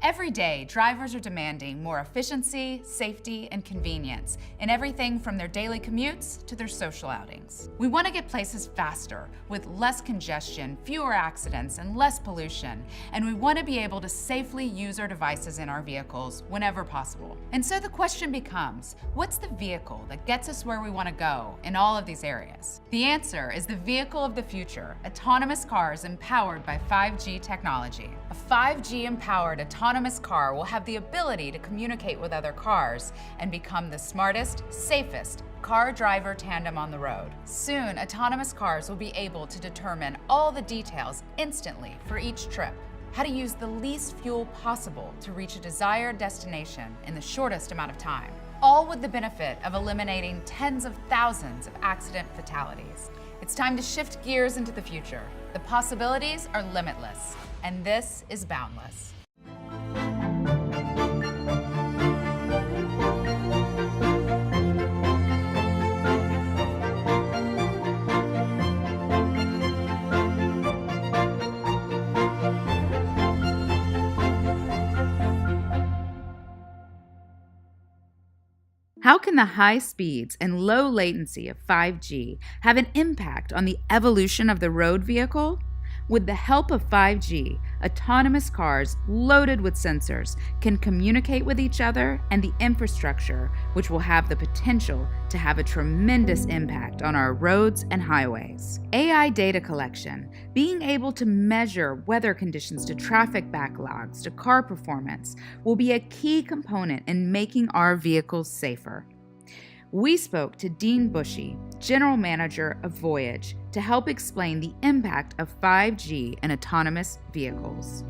Every day, drivers are demanding more efficiency, safety, and convenience in everything from their daily commutes to their social outings. We want to get places faster, with less congestion, fewer accidents, and less pollution, and we want to be able to safely use our devices in our vehicles whenever possible. And so the question becomes, what's the vehicle that gets us where we want to go in all of these areas? The answer is the vehicle of the future, autonomous cars empowered by 5G technology. A 5G-empowered autonomous car will have the ability to communicate with other cars and become the smartest, safest car-driver tandem on the road. Soon, autonomous cars will be able to determine all the details instantly for each trip. How to use the least fuel possible to reach a desired destination in the shortest amount of time. All with the benefit of eliminating tens of thousands of accident fatalities. It's time to shift gears into the future. The possibilities are limitless, and this is Boundless. How can the high speeds and low latency of 5G have an impact on the evolution of the road vehicle? With the help of 5G, autonomous cars loaded with sensors can communicate with each other and the infrastructure, which will have the potential to have a tremendous impact on our roads and highways. AI data collection, being able to measure weather conditions to traffic backlogs to car performance, will be a key component in making our vehicles safer. We spoke to Dean Bushey, General Manager of Voyage, to help explain the impact of 5G and autonomous vehicles.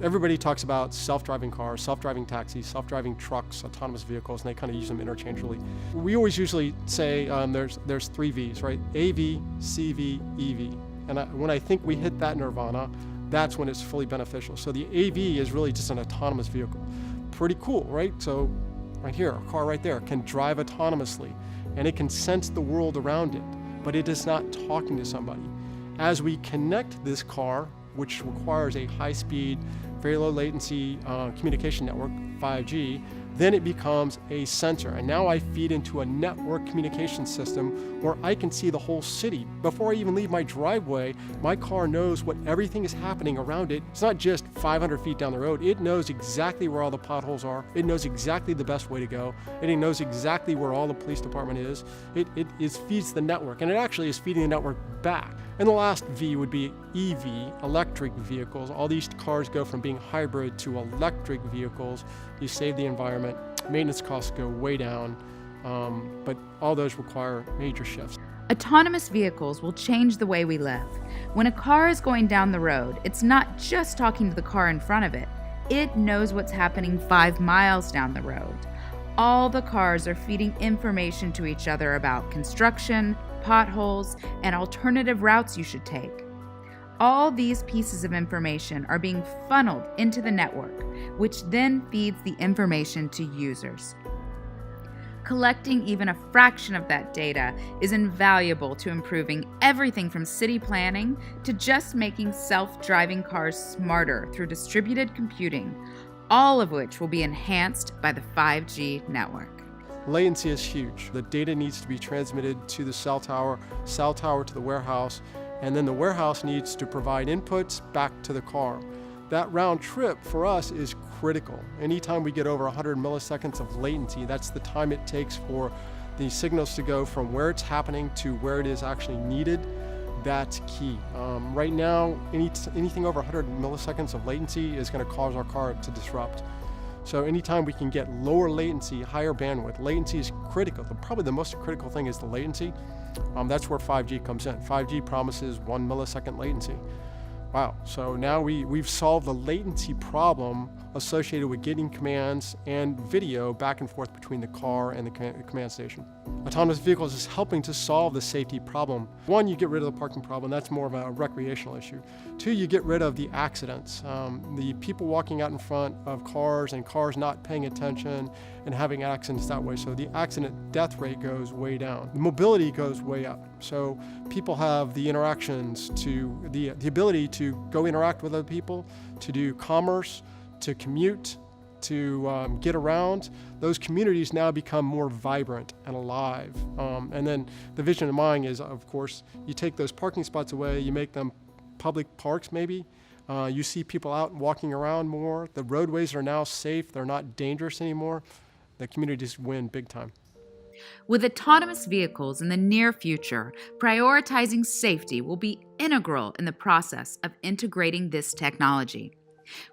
Everybody talks about self-driving cars, self-driving taxis, self-driving trucks, autonomous vehicles, and they kind of use them interchangeably. We always usually say there's three V's, right? AV, CV, EV. And when I think we hit that nirvana, that's when it's fully beneficial. So the AV is really just an autonomous vehicle. Pretty cool, right? So right here, a car right there can drive autonomously, and it can sense the world around it, but it is not talking to somebody. As we connect this car, which requires a high-speed, very low latency communication network, 5G, then it becomes a sensor. And now I feed into a network communication system where I can see the whole city. Before I even leave my driveway, my car knows what everything is happening around it. It's not just 500 feet down the road. It knows exactly where all the potholes are. It knows exactly the best way to go. It knows exactly where all the police department is. It feeds the network, and it actually is feeding the network back. And the last V would be EV, electric vehicles. All these cars go from being hybrid to electric vehicles. You save the environment, maintenance costs go way down, but all those require major shifts. Autonomous vehicles will change the way we live. When a car is going down the road, it's not just talking to the car in front of it. It knows what's happening 5 miles down the road. All the cars are feeding information to each other about construction, potholes, and alternative routes you should take. All these pieces of information are being funneled into the network, which then feeds the information to users. Collecting even a fraction of that data is invaluable to improving everything from city planning to just making self-driving cars smarter through distributed computing, all of which will be enhanced by the 5G network. Latency is huge. The data needs to be transmitted to the cell tower to the warehouse, and then the warehouse needs to provide inputs back to the car. That round trip for us is critical. Anytime we get over 100 milliseconds of latency, that's the time it takes for the signals to go from where it's happening to where it is actually needed. That's key. Right now, anything over 100 milliseconds of latency is going to cause our car to disrupt. So anytime we can get lower latency, higher bandwidth, latency is critical. Probably the most critical thing is the latency. That's where 5G comes in. 5G promises 1 millisecond latency. Wow, so now we've solved the latency problem associated with getting commands and video back and forth between the car and the command station. Autonomous vehicles is helping to solve the safety problem. One, you get rid of the parking problem. That's more of a recreational issue. Two, you get rid of the accidents. The people walking out in front of cars and cars not paying attention and having accidents that way. So the accident death rate goes way down. The mobility goes way up. So people have the interactions to the ability to go interact with other people, to do commerce, to commute, to get around, those communities now become more vibrant and alive. And then the vision in mind is, of course, you take those parking spots away, you make them public parks maybe. You see people out walking around more. The roadways are now safe. They're not dangerous anymore. The communities win big time. With autonomous vehicles in the near future, prioritizing safety will be integral in the process of integrating this technology.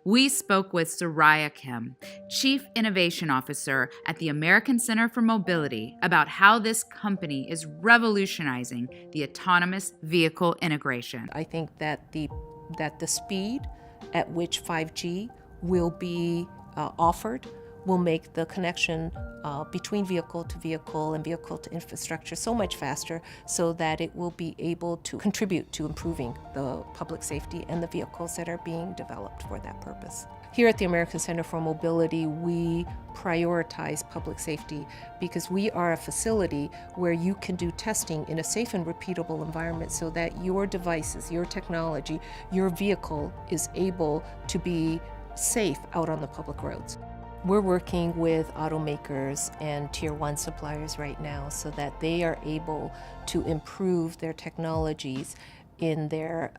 We spoke with Soraya Kim, Chief Innovation Officer at the American Center for Mobility, about how this company is revolutionizing the autonomous vehicle integration. I think that the speed at which 5G will be offered will make the connection between vehicle to vehicle and vehicle to infrastructure so much faster, so that it will be able to contribute to improving the public safety and the vehicles that are being developed for that purpose. Here at the American Center for Mobility, we prioritize public safety because we are a facility where you can do testing in a safe and repeatable environment so that your devices, your technology, your vehicle is able to be safe out on the public roads. We're working with automakers and tier 1 suppliers right now so that they are able to improve their technologies in their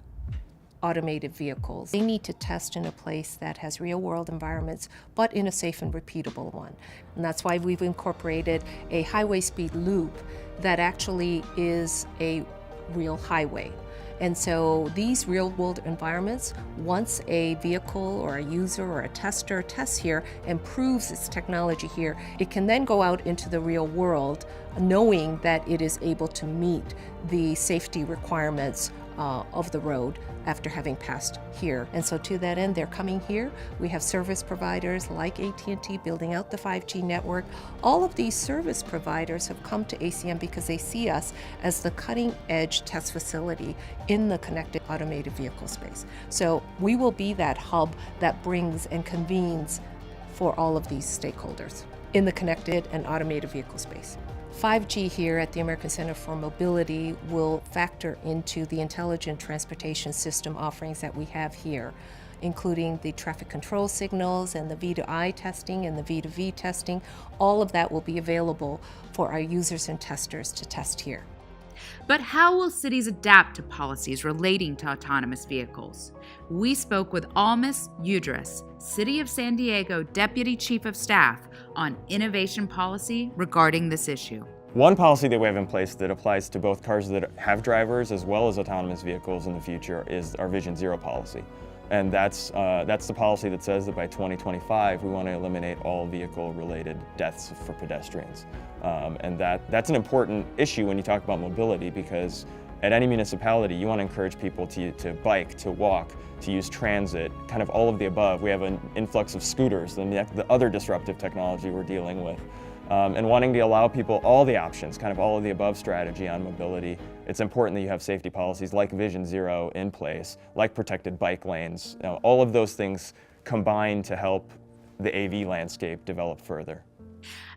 automated vehicles. They need to test in a place that has real-world environments, but in a safe and repeatable one. And that's why we've incorporated a highway speed loop that actually is a real highway. And so these real-world environments, once a vehicle or a user or a tester tests here and proves its technology here, it can then go out into the real world knowing that it is able to meet the safety requirements of the road after having passed here. And so to that end, they're coming here. We have service providers like AT&T building out the 5G network. All of these service providers have come to ACM because they see us as the cutting edge test facility in the connected automated vehicle space. So we will be that hub that brings and convenes for all of these stakeholders in the connected and automated vehicle space. 5G here at the American Center for Mobility will factor into the intelligent transportation system offerings that we have here, including the traffic control signals and the V2I testing and the V2V testing. All of that will be available for our users and testers to test here. But how will cities adapt to policies relating to autonomous vehicles? We spoke with Almas Udris, City of San Diego Deputy Chief of Staff, on innovation policy regarding this issue. One policy that we have in place that applies to both cars that have drivers as well as autonomous vehicles in the future is our Vision Zero policy. And that's the policy that says that by 2025 we want to eliminate all vehicle-related deaths for pedestrians. And that's an important issue when you talk about mobility, because at any municipality you want to encourage people to bike, to walk, to use transit, kind of all of the above. We have an influx of scooters, the other disruptive technology we're dealing with. And wanting to allow people all the options, kind of all of the above strategy on mobility. It's important that you have safety policies like Vision Zero in place, like protected bike lanes. All of those things combine to help the AV landscape develop further.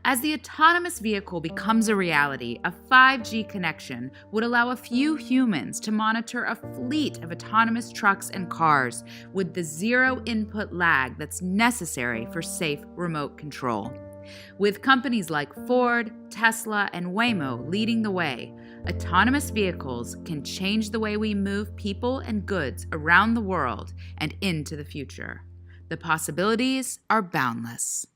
As the autonomous vehicle becomes a reality, a 5G connection would allow a few humans to monitor a fleet of autonomous trucks and cars with the zero input lag that's necessary for safe remote control. With companies like Ford, Tesla, and Waymo leading the way, autonomous vehicles can change the way we move people and goods around the world and into the future. The possibilities are boundless.